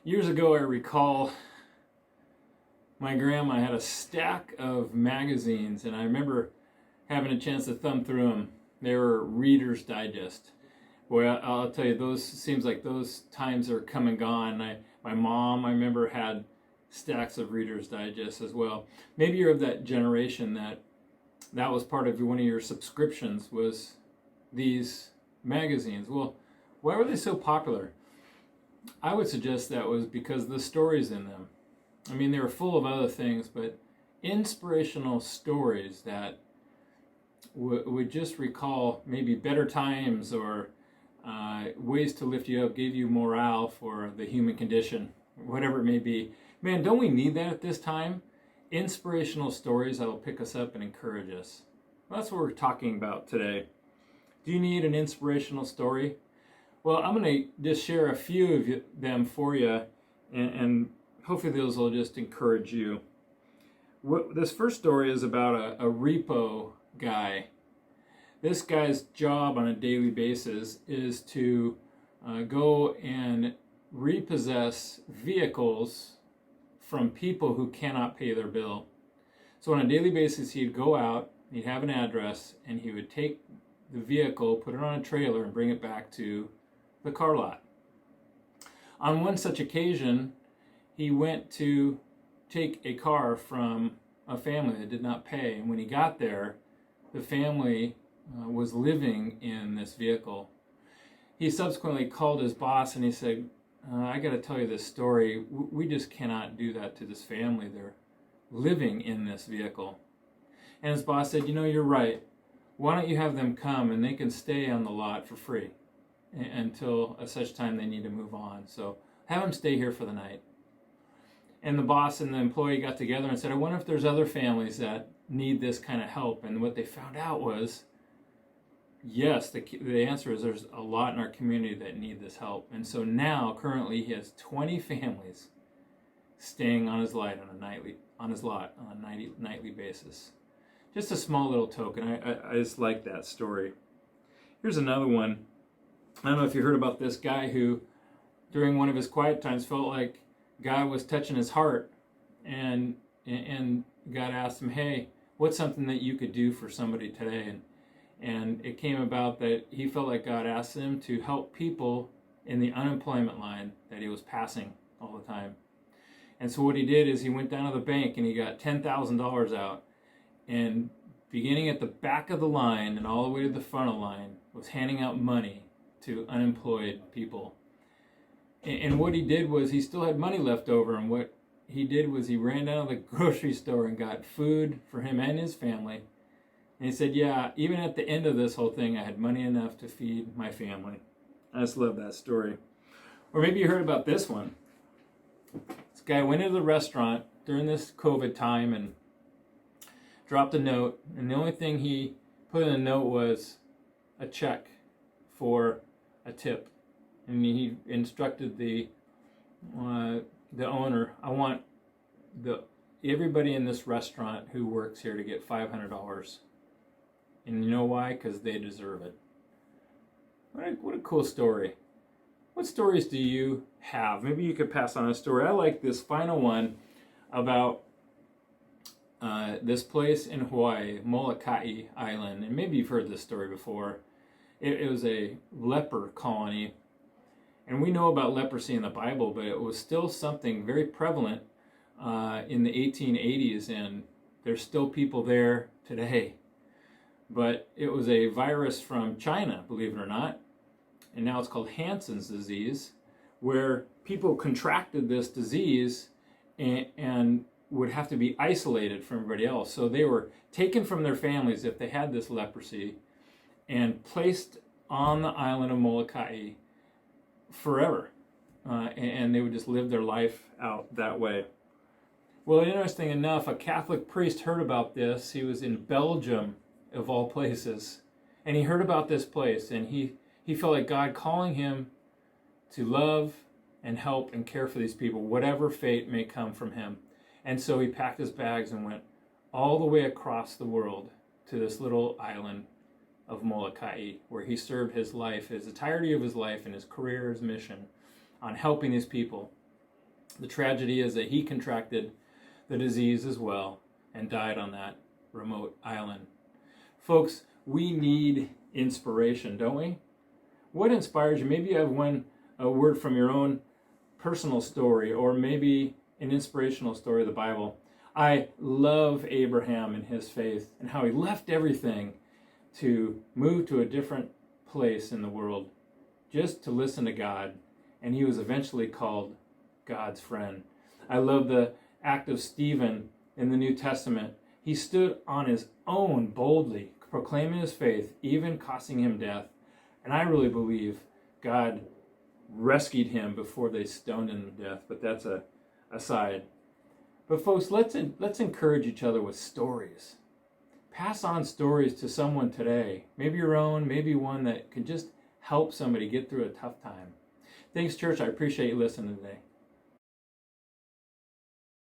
Years ago, I recall my grandma had a stack of magazines, and I remember having a chance to thumb through them. They were Reader's Digest. Boy, I'll tell you, those seems like those times are come and gone. My mom, I remember, had stacks of Reader's Digest as well. Maybe you're of that generation that was part of one of your subscriptions was these magazines. Well, why were they so popular? I would suggest that was because of the stories in them. I mean, they were full of other things, but inspirational stories that would just recall maybe better times or ways to lift you up, give you morale for the human condition, whatever it may be. Man, don't we need that at this time? Inspirational stories that will pick us up and encourage us. Well, that's what we're talking about today. Do you need an inspirational story? Well, I'm going to just share a few of them for you, and hopefully those will just encourage you. This first story is about a repo guy. This guy's job on a daily basis is to go and repossess vehicles from people who cannot pay their bill. So on a daily basis, he'd go out, he'd have an address, and he would take the vehicle, put it on a trailer, and bring it back to the car lot. On one such occasion, he went to take a car from a family that did not pay, and when he got there, the family was living in this vehicle. He subsequently called his boss and he said, I got to tell you this story. We just cannot do that to this family. They're living in this vehicle. And his boss said, you're right. Why don't you have them come and they can stay on the lot for free until such time they need to move on. So have them stay here for the night. And the boss and the employee got together and said, I wonder if there's other families that need this kind of help. And what they found out was, yes, the answer is there's a lot in our community that need this help. And so now, currently, he has 20 families staying on his lot on a nightly basis. Just a small little token. I just like that story. Here's another one. I don't know if you heard about this guy who, during one of his quiet times, felt like God was touching his heart, and God asked him, hey, what's something that you could do for somebody today? And it came about that he felt like God asked him to help people in the unemployment line that he was passing all the time. And so what he did is he went down to the bank and he got $10,000 out, and beginning at the back of the line and all the way to the front of the line was handing out money to unemployed people. And what he did was he still had money left over, and what he did was he ran down to the grocery store and got food for him and his family. And he said, yeah, even at the end of this whole thing, I had money enough to feed my family. I just love that story. Or maybe you heard about this one. This guy went into the restaurant during this COVID time and dropped a note. And the only thing he put in the note was a check for a tip. And he instructed the owner, I want everybody in this restaurant who works here to get $500. And you know why? Because they deserve it. What a cool story. What stories do you have? Maybe you could pass on a story. I like this final one about this place in Hawaii, Molokai Island. And maybe you've heard this story before. It was a leper colony. And we know about leprosy in the Bible, but it was still something very prevalent in the 1880s, and there's still people there today. But it was a virus from China, believe it or not, and now it's called Hansen's disease, where people contracted this disease and would have to be isolated from everybody else. So they were taken from their families if they had this leprosy and placed on the island of Molokai forever, and they would just live their life out that way. Well, interesting enough, a Catholic priest heard about this. He was in Belgium, of all places, and he heard about this place, and he felt like God calling him to love and help and care for these people, whatever fate may come from him. And so he packed his bags and went all the way across the world to this little island of Molokai, where he served his life, his entirety of his life and his career, his mission on helping these people. The tragedy is that he contracted the disease as well and died on that remote island. Folks, we need inspiration, don't we? What inspires you? Maybe you have a word from your own personal story, or maybe an inspirational story of the Bible. I love Abraham and his faith and how he left everything to move to a different place in the world just to listen to God, and he was eventually called God's friend. I love the act of Stephen in the New Testament. He stood on his own boldly, proclaiming his faith, even costing him death. And I really believe God rescued him before they stoned him to death, but that's a aside. But folks, let's encourage each other with stories. Pass on stories to someone today, maybe your own, maybe one that can just help somebody get through a tough time. Thanks, church. I appreciate you listening today.